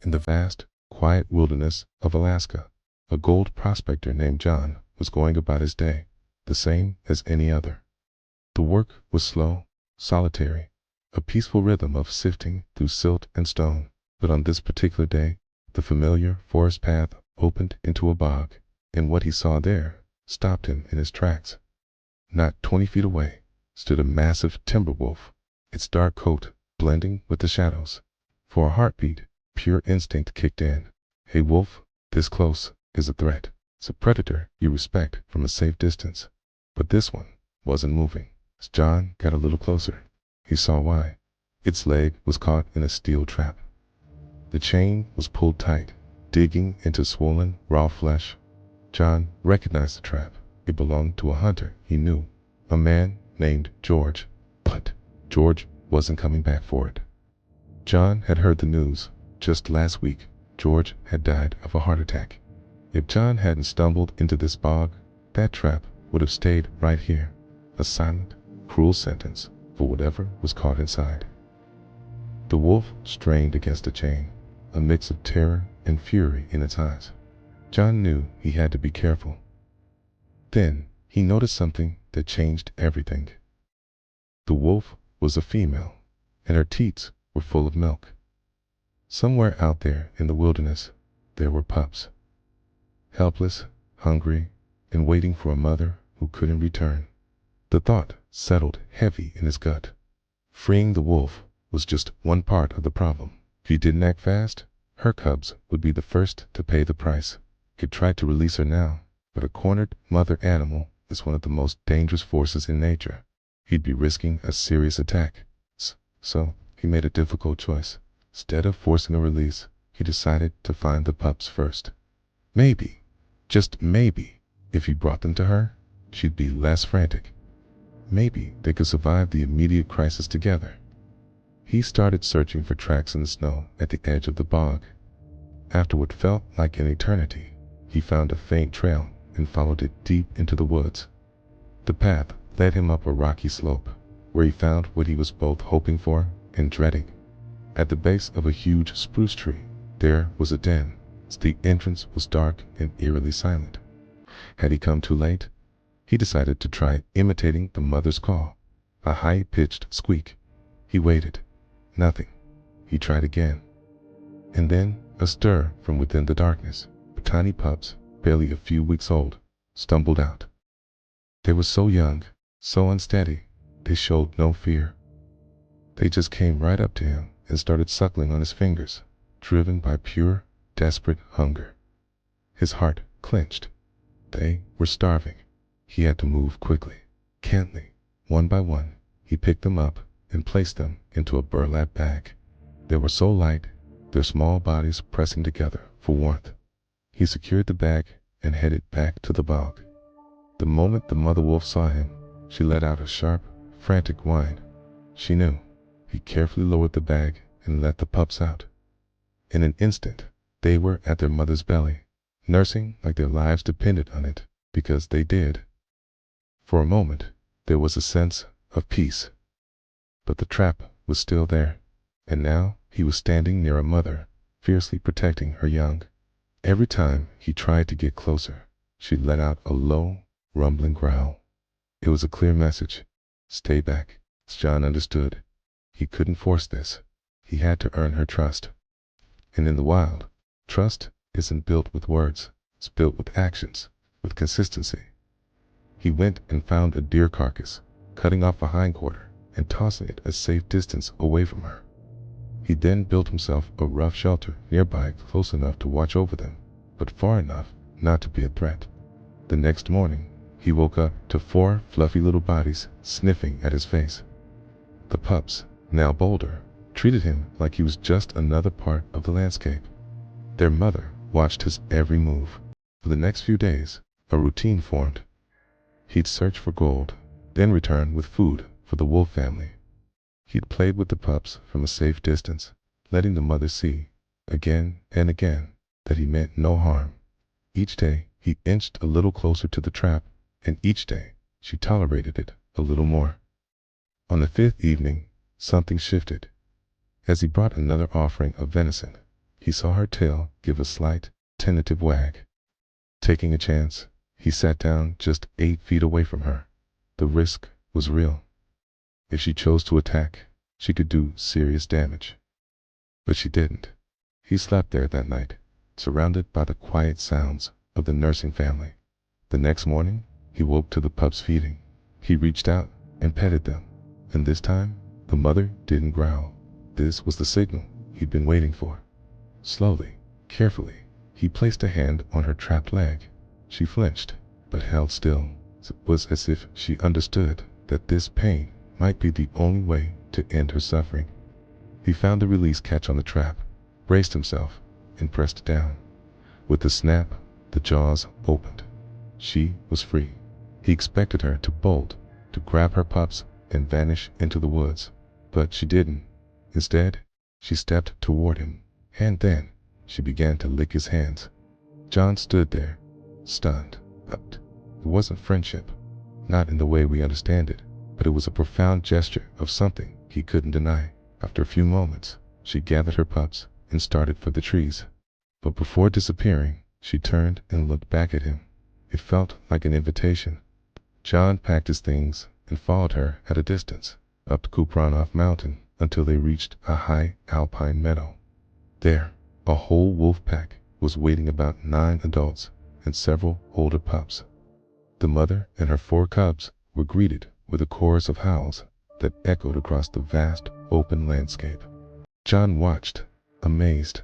In the vast, quiet wilderness of Alaska, a gold prospector named John was going about his day, the same as any other. The work was slow, solitary, a peaceful rhythm of sifting through silt and stone. But on this particular day, the familiar forest path opened into a bog, and what he saw there stopped him in his tracks. Not 20 feet away stood a massive timberwolf, its dark coat blending with the shadows. For a heartbeat, pure instinct kicked in. A wolf this close is a threat. It's a predator you respect from a safe distance. But this one wasn't moving. As John got a little closer, he saw why. Its leg was caught in a steel trap. The chain was pulled tight, digging into swollen, raw flesh. John recognized the trap. It belonged to a hunter he knew, a man named George. But George wasn't coming back for it. John had heard the news. Just last week, George had died of a heart attack. If John hadn't stumbled into this bog, that trap would have stayed right here, a silent, cruel sentence for whatever was caught inside. The wolf strained against the chain, a mix of terror and fury in its eyes. John knew he had to be careful. Then he noticed something that changed everything. The wolf was a female, and her teats were full of milk. Somewhere out there in the wilderness, there were pups. Helpless, hungry, and waiting for a mother who couldn't return. The thought settled heavy in his gut. Freeing the wolf was just one part of the problem. If he didn't act fast, her cubs would be the first to pay the price. He could try to release her now, but a cornered mother animal is one of the most dangerous forces in nature. He'd be risking a serious attack. So he made a difficult choice. Instead of forcing a release, he decided to find the pups first. Maybe, just maybe, if he brought them to her, she'd be less frantic. Maybe they could survive the immediate crisis together. He started searching for tracks in the snow at the edge of the bog. After what felt like an eternity, he found a faint trail and followed it deep into the woods. The path led him up a rocky slope, where he found what he was both hoping for and dreading. At the base of a huge spruce tree, there was a den. The entrance was dark and eerily silent. Had he come too late? He decided to try imitating the mother's call, a high-pitched squeak. He waited. Nothing. He tried again. And then a stir from within the darkness. Tiny pups, barely a few weeks old, stumbled out. They were so young, so unsteady, they showed no fear. They just came right up to him and started suckling on his fingers, driven by pure, desperate hunger. His heart clenched. They were starving. He had to move quickly. Gently, one by one, he picked them up and placed them into a burlap bag. They were so light, their small bodies pressing together for warmth. He secured the bag and headed back to the bog. The moment the mother wolf saw him, she let out a sharp, frantic whine. She knew. He carefully lowered the bag and let the pups out. In an instant, they were at their mother's belly, nursing like their lives depended on it, because they did. For a moment, there was a sense of peace. But the trap was still there, and now he was standing near a mother, fiercely protecting her young. Every time he tried to get closer, she let out a low, rumbling growl. It was a clear message. Stay back. John understood. He couldn't force this. He had to earn her trust. And in the wild, trust isn't built with words. It's built with actions, with consistency. He went and found a deer carcass, cutting off a hindquarter and tossing it a safe distance away from her. He then built himself a rough shelter nearby, close enough to watch over them, but far enough not to be a threat. The next morning, he woke up to 4 fluffy little bodies sniffing at his face. The pups, now bolder, treated him like he was just another part of the landscape. Their mother watched his every move. For the next few days, a routine formed. He'd search for gold, then return with food for the wolf family. He'd played with the pups from a safe distance, letting the mother see, again and again, that he meant no harm. Each day, he inched a little closer to the trap, and each day, she tolerated it a little more. On the 5th evening, something shifted. As he brought another offering of venison, he saw her tail give a slight, tentative wag. Taking a chance, he sat down just 8 feet away from her. The risk was real. If she chose to attack, she could do serious damage. But she didn't. He slept there that night, surrounded by the quiet sounds of the nursing family. The next morning, he woke to the pups feeding. He reached out and petted them, and this time, the mother didn't growl. This was the signal he'd been waiting for. Slowly, carefully, he placed a hand on her trapped leg. She flinched, but held still. It was as if she understood that this pain might be the only way to end her suffering. He found the release catch on the trap, braced himself, and pressed it down. With a snap, the jaws opened. She was free. He expected her to bolt, to grab her pups and vanish into the woods, but she didn't. Instead, she stepped toward him, and then she began to lick his hands. John stood there, stunned. It wasn't friendship, not in the way we understand it, but it was a profound gesture of something he couldn't deny. After a few moments, she gathered her pups and started for the trees. But before disappearing, she turned and looked back at him. It felt like an invitation. John packed his things and followed her at a distance, up the Kupranoff mountain until they reached a high alpine meadow. There, a whole wolf pack was waiting, about 9 adults and several older pups. The mother and her 4 cubs were greeted with a chorus of howls that echoed across the vast, open landscape. John watched, amazed.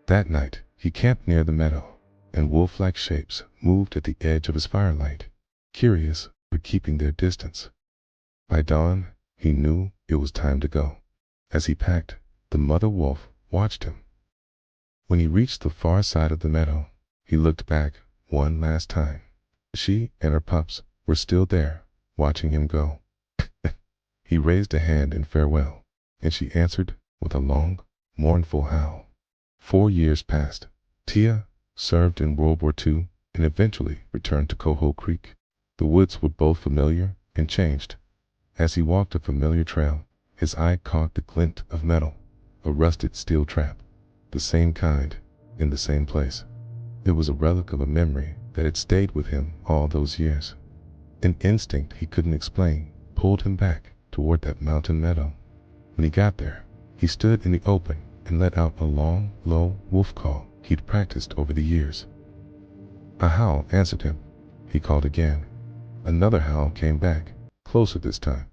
That night, he camped near the meadow, and wolf-like shapes moved at the edge of his firelight, curious but keeping their distance. By dawn, he knew it was time to go. As he packed, the mother wolf watched him. When he reached the far side of the meadow, he looked back one last time. She and her pups were still there, watching him go. He raised a hand in farewell, and she answered with a long, mournful howl. 4 years passed. Tia served in World War II and eventually returned to Coho Creek. The woods were both familiar and changed. As he walked a familiar trail, his eye caught the glint of metal, a rusted steel trap, the same kind, in the same place. It was a relic of a memory that had stayed with him all those years. An instinct he couldn't explain pulled him back toward that mountain meadow. When he got there, he stood in the open and let out a long, low wolf call he'd practiced over the years. A howl answered him. He called again. Another howl came back, closer this time.